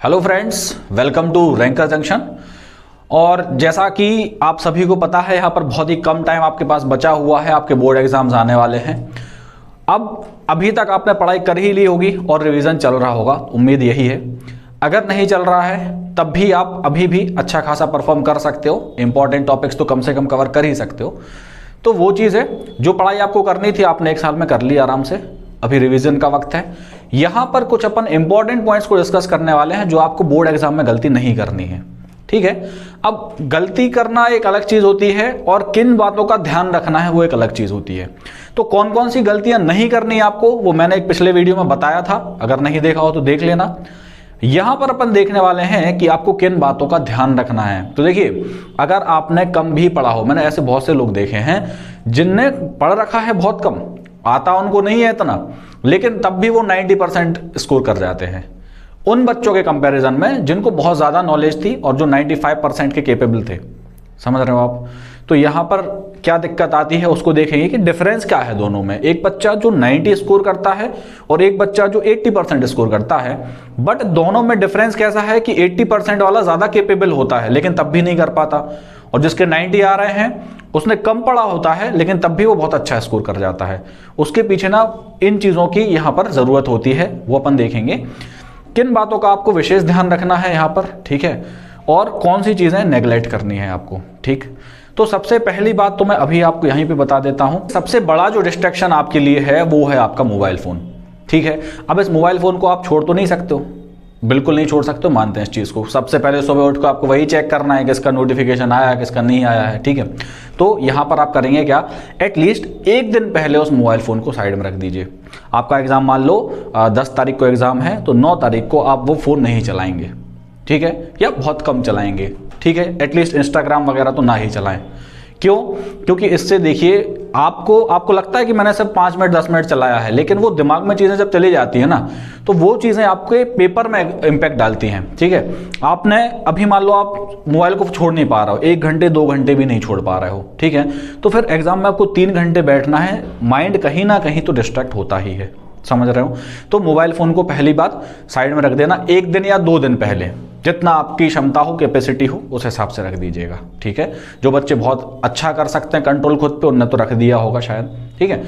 Hello friends, welcome to Ranker Junction. और जैसा कि आप सभी को पता है, यहाँ पर बहुत ही कम टाइम आपके पास बचा हुआ है, आपके बोर्ड एग्जाम्स आने वाले हैं। अब अभी तक आपने पढ़ाई कर ही ली होगी और रिवीजन चल रहा होगा, उम्मीद यही है। अगर नहीं चल रहा है तब भी आप अभी भी अच्छा खासा परफॉर्म कर सकते हो, इंपॉर्टेंट टॉपिक्स तो कम से कम कवर कर ही सकते हो। तो वो चीज़ है जो पढ़ाई आपको करनी थी आपने एक साल में कर ली आराम से, अभी रिवीजन का वक्त है। यहां पर कुछ अपन इंपॉर्टेंट पॉइंट्स को डिस्कस करने वाले हैं जो आपको बोर्ड एग्जाम में गलती नहीं करनी है, ठीक है। अब गलती करना एक अलग चीज होती है और किन बातों का ध्यान रखना है वो एक अलग चीज होती है। तो कौन कौन सी गलतियां नहीं करनी आपको वो मैंने एक पिछले वीडियो में बताया था, अगर नहीं देखा हो तो देख लेना। यहां पर अपन देखने वाले हैं कि आपको किन बातों का ध्यान रखना है। तो देखिए, अगर आपने कम भी पढ़ा हो, मैंने ऐसे बहुत से लोग देखे हैं जिनने पढ़ रखा है बहुत कम, आता उनको नहीं है इतना, लेकिन तब भी वो 90% स्कोर कर जाते हैं उन बच्चों के कंपैरिजन में जिनको बहुत ज़्यादा नॉलेज थी और जो 95% के केपेबल थे। समझ रहे हो आप? तो यहाँ पर क्या दिक्कत आती है उसको देखेंगे कि डिफरेंस क्या है दोनों में। एक बच्चा जो 90 स्कोर करता है और एक बच्चा जो 80% स्कोर करता है, बट दोनों में डिफरेंस कैसा है कि 80% वाला ज़्यादा केपेबल होता है लेकिन तब भी नहीं कर पाता, और जिसके 90 आ रहे हैं उसने कम पढ़ा होता है लेकिन तब भी वो बहुत अच्छा स्कोर कर जाता है। उसके पीछे ना इन चीज़ों की यहाँ पर ज़रूरत होती है, वो अपन देखेंगे किन बातों का आपको विशेष ध्यान रखना है यहाँ पर, ठीक है, और कौन सी चीज़ें नेगलेक्ट करनी है आपको, ठीक। तो सबसे पहली बात तो मैं अभी आपको यहीं पे बता देता हूँ। सबसे बड़ा जो डिस्ट्रैक्शन आपके लिए है वो है आपका मोबाइल फ़ोन, ठीक है। अब इस मोबाइल फ़ोन को आप छोड़ तो नहीं सकते हो, बिल्कुल नहीं छोड़ सकते हो, मानते हैं इस चीज़ को। सबसे पहले सुबह उठ कर आपको वही चेक करना है किसका नोटिफिकेशन आया है किसका नहीं आया है, ठीक है। तो यहाँ पर आप करेंगे क्या, एटलीस्ट एक दिन पहले उस मोबाइल फ़ोन को साइड में रख दीजिए। आपका एग्ज़ाम मान लो 10 तारीख को एग्ज़ाम है, तो 9 तारीख को आप वो फ़ोन नहीं चलाएंगे, ठीक है, या बहुत कम चलाएंगे, ठीक है। एटलीस्ट इंस्टाग्राम वगैरह तो ना ही चलाएं। क्यों? क्योंकि इससे देखिए आपको लगता है कि मैंने सिर्फ 5 मिनट 10 मिनट चलाया है, लेकिन वो दिमाग में चीज़ें जब चली जाती है ना, तो वो चीज़ें आपके पेपर में इम्पैक्ट डालती हैं, ठीक है। आपने अभी मान लो आप मोबाइल को छोड़ नहीं पा रहे हो, 1 घंटे 2 घंटे भी नहीं छोड़ पा रहे हो, ठीक है, तो फिर एग्जाम में आपको 3 घंटे बैठना है, माइंड कहीं ना कहीं तो डिस्ट्रैक्ट होता ही है। समझ रहे हो? तो मोबाइल फ़ोन को पहली बात साइड में रख देना, 1 दिन या 2 दिन पहले, जितना आपकी क्षमता हो, कैपेसिटी हो, उस हिसाब से रख दीजिएगा, ठीक है। जो बच्चे बहुत अच्छा कर सकते हैं कंट्रोल खुद पे, उनने तो रख दिया होगा शायद, ठीक है।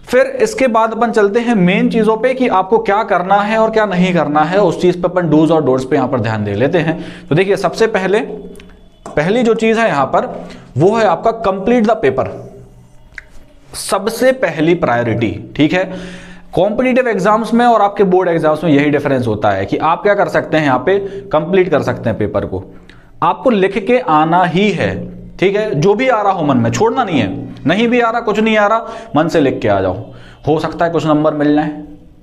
फिर इसके बाद अपन चलते हैं मेन चीज़ों पे कि आपको क्या करना है और क्या नहीं करना है, उस चीज़ पे अपन डूज और डोंट्स पे यहाँ पर ध्यान दे लेते हैं। तो देखिए, सबसे पहली जो चीज़ है यहाँ पर वो है आपका कंप्लीट द पेपर, सबसे पहली प्रायोरिटी, ठीक है। कॉम्पिटिटिव एग्जाम्स में और आपके बोर्ड एग्जाम्स में यही डिफरेंस होता है कि आप क्या कर सकते हैं, यहाँ पे कंप्लीट कर सकते हैं पेपर को, आपको लिख के आना ही है, ठीक है। जो भी आ रहा हो मन में, छोड़ना नहीं है, नहीं भी आ रहा, कुछ नहीं आ रहा, मन से लिख के आ जाओ। हो सकता है कुछ नंबर मिल जाए,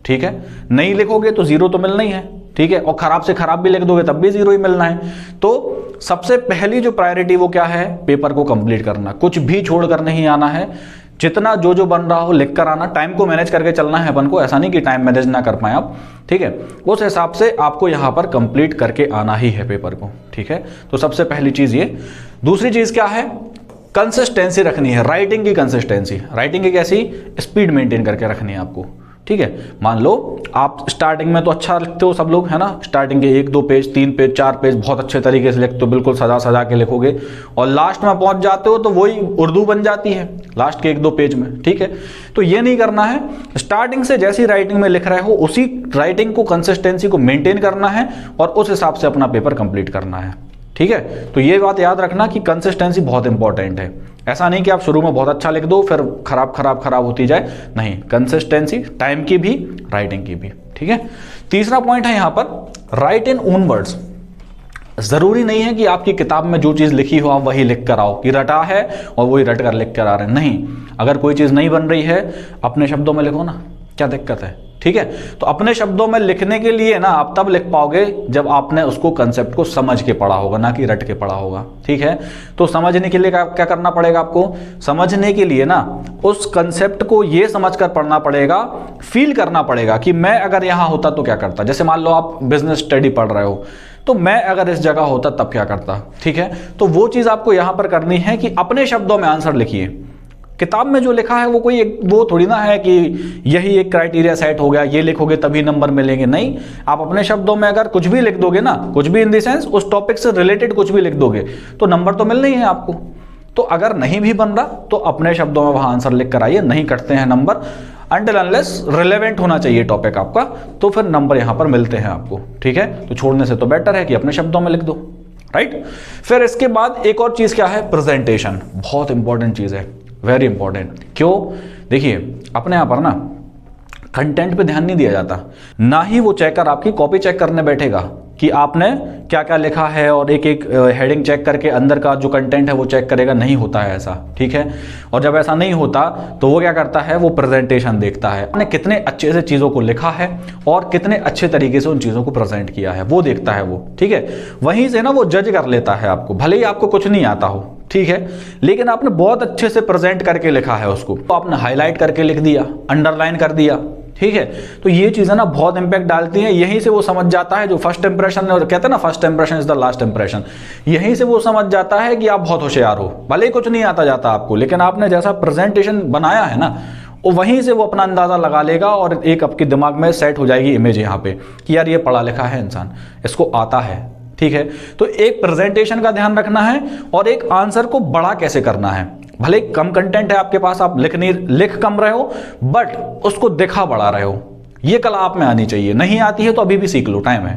ठीक है, नहीं लिखोगे तो 0 तो मिलना ही है, ठीक है, और खराब से खराब भी लिख दोगे तब भी 0 ही मिलना है। तो सबसे पहली जो प्रायोरिटी वो क्या है, पेपर को कंप्लीट करना, कुछ भी छोड़कर नहीं आना है, जितना जो बन रहा हो लिख कर आना। टाइम को मैनेज करके चलना है अपन को, ऐसा नहीं कि टाइम मैनेज ना कर पाए आप, ठीक है। उस हिसाब से आपको यहाँ पर कंप्लीट करके आना ही है पेपर को, ठीक है। तो सबसे पहली चीज़ ये। दूसरी चीज़ क्या है, कंसिस्टेंसी रखनी है, राइटिंग की कंसिस्टेंसी। राइटिंग की कैसी, स्पीड मेंटेन करके रखनी है आपको, ठीक है। मान लो आप स्टार्टिंग में तो अच्छा लिखते हो सब लोग, है ना, स्टार्टिंग के 1 2 पेज 3 पेज 4 पेज बहुत अच्छे तरीके से लिखते हो, बिल्कुल सजा सजा के लिखोगे, और लास्ट में पहुंच जाते हो तो वही उर्दू बन जाती है लास्ट के 1 2 पेज में, ठीक है। तो ये नहीं करना है, स्टार्टिंग से जैसी राइटिंग में लिख रहे हो उसी राइटिंग को, कंसिस्टेंसी को मेंटेन करना है और उस हिसाब से अपना पेपर कंप्लीट करना है, ठीक है। तो ये बात याद रखना कि कंसिस्टेंसी बहुत इंपॉर्टेंट है। ऐसा नहीं कि आप शुरू में बहुत अच्छा लिख दो फिर खराब होती जाए, नहीं, कंसिस्टेंसी टाइम की भी, राइटिंग की भी, ठीक है। तीसरा पॉइंट है यहाँ पर, राइट इन ओन वर्ड्स। जरूरी नहीं है कि आपकी किताब में जो चीज़ लिखी हो आप वही लिख कर आओ, कि रटा है और वही रट कर लिख कर आ रहे हैं, नहीं। अगर कोई चीज़ नहीं बन रही है अपने शब्दों में लिखो ना, क्या दिक्कत है, ठीक है। तो अपने शब्दों में लिखने के लिए ना आप तब लिख पाओगे जब आपने उसको कंसेप्ट को समझ के पढ़ा होगा, ना कि रट के पढ़ा होगा, ठीक है। तो समझने के लिए क्या करना पड़ेगा आपको, समझने के लिए ना उस कंसेप्ट को ये समझ कर पढ़ना पड़ेगा, फील करना पड़ेगा कि मैं अगर यहाँ होता तो क्या करता। जैसे मान लो आप बिजनेस स्टडी पढ़ रहे हो, तो मैं अगर इस जगह होता तब क्या करता, ठीक है। तो वो चीज़ आपको यहाँ पर करनी है कि अपने शब्दों में आंसर लिखिए, किताब में जो लिखा है वो कोई वो थोड़ी ना है कि यही एक क्राइटेरिया सेट हो गया, ये लिखोगे तभी नंबर मिलेंगे। नहीं, आप अपने शब्दों में अगर कुछ भी लिख दोगे ना, कुछ भी इन द सेंस उस टॉपिक से रिलेटेड कुछ भी लिख दोगे तो नंबर तो मिलने ही है आपको। तो अगर नहीं भी बन रहा तो अपने शब्दों में वहां आंसर लिख कर आइए, नहीं कटते हैं नंबर, अनटिल अनलेस रिलेवेंट होना चाहिए टॉपिक आपका, तो फिर नंबर यहां पर मिलते हैं आपको। ठीक है, तो छोड़ने से तो बेटर है कि अपने शब्दों में लिख दो, राइट। फिर इसके बाद एक और चीज क्या है, प्रेजेंटेशन। बहुत इंपॉर्टेंट चीज है, वेरी इंपॉर्टेंट। क्यों? देखिए, अपने यहाँ पर ना कंटेंट पे ध्यान नहीं दिया जाता, ना ही वो चेकर आपकी कॉपी चेक करने बैठेगा कि आपने क्या क्या लिखा है और एक एक हेडिंग चेक करके अंदर का जो कंटेंट है वो चेक करेगा, नहीं होता है ऐसा। ठीक है, और जब ऐसा नहीं होता तो वो क्या करता है, वो प्रेजेंटेशन देखता है, आपने कितने अच्छे से चीज़ों को लिखा है और कितने अच्छे तरीके से उन चीज़ों को प्रेजेंट किया है, वो देखता है वो। ठीक है, वहीं से ना वो जज कर लेता है आपको, भले ही आपको कुछ नहीं आता हो, ठीक है, लेकिन आपने बहुत अच्छे से प्रेजेंट करके लिखा है उसको, तो आपने हाईलाइट करके लिख दिया, अंडरलाइन कर दिया। ठीक है, तो ये चीजें ना बहुत इंपैक्ट डालती हैं। यहीं से वो समझ जाता है, जो फर्स्ट इंप्रेशन और कहते हैं ना, first impression is the last impression, यहीं से वो समझ जाता है कि आप बहुत होशियार हो, भले ही कुछ नहीं आता जाता आपको, लेकिन आपने जैसा प्रेजेंटेशन बनाया है ना, वो वहीं से वो अपना अंदाजा लगा लेगा और एक आपके दिमाग में सेट हो जाएगी इमेज यहाँ पे कि यार ये पढ़ा लिखा है इंसान, इसको आता है। ठीक है, तो एक प्रेजेंटेशन का ध्यान रखना है और एक आंसर को बड़ा कैसे करना है। भले कम कंटेंट है आपके पास, आप लिख कम रहे हो, बट उसको दिखा बढ़ा रहे हो, ये कला आप में आनी चाहिए। नहीं आती है तो अभी भी सीख लो, टाइम है।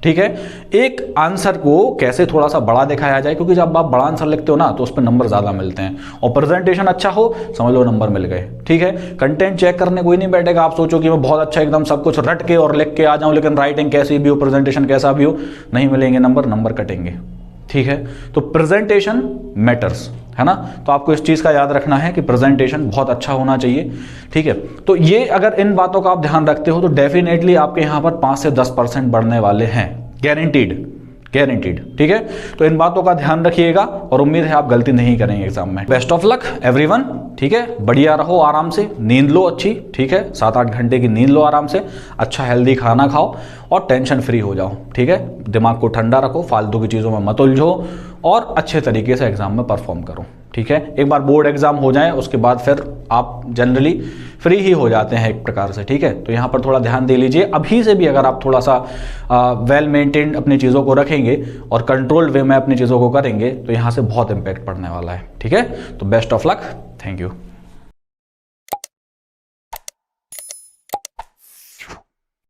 ठीक है, एक आंसर को कैसे थोड़ा सा बड़ा दिखाया जाए, क्योंकि जब आप बड़ा आंसर लिखते हो ना तो उस पर नंबर ज्यादा मिलते हैं, और प्रेजेंटेशन अच्छा हो, समझ लो नंबर मिल गए। ठीक है, कंटेंट चेक करने कोई नहीं बैठेगा, आप सोचो कि मैं बहुत अच्छा एकदम सब कुछ रट के और लिख के आ जाऊं, लेकिन राइटिंग कैसी भी हो, प्रेजेंटेशन कैसा भी हो, नहीं मिलेंगे नंबर कटेंगे। ठीक है, तो प्रेजेंटेशन मैटर्स, है ना, तो आपको इस चीज का याद रखना है कि प्रेजेंटेशन बहुत अच्छा होना चाहिए। ठीक है, तो ये अगर इन बातों का आप ध्यान रखते हो तो डेफिनेटली आपके यहां पर 5 से 10% बढ़ने वाले हैं, गारंटीड। ठीक है, तो इन बातों का ध्यान रखिएगा और उम्मीद है आप गलती नहीं करेंगे एग्जाम में। Best of luck everyone. ठीक है, बढ़िया रहो, आराम से नींद लो अच्छी। ठीक है, 7-8 घंटे की नींद लो आराम से, अच्छा हेल्दी खाना खाओ और टेंशन फ्री हो जाओ। ठीक है, दिमाग को ठंडा रखो, फालतू की चीज़ों में मत उलझो और अच्छे तरीके से एग्जाम में परफॉर्म करो। ठीक है, एक बार बोर्ड एग्जाम हो जाए उसके बाद फिर आप जनरली फ्री ही हो जाते हैं एक प्रकार से। ठीक है, तो यहाँ पर थोड़ा ध्यान दे लीजिए अभी से भी। अगर आप थोड़ा सा वेल मेंटेन्ड अपनी चीज़ों को रखेंगे और कंट्रोल्ड वे में अपनी चीज़ों को करेंगे तो यहाँ से बहुत इंपैक्ट पड़ने वाला है। ठीक है, तो best of luck, thank you.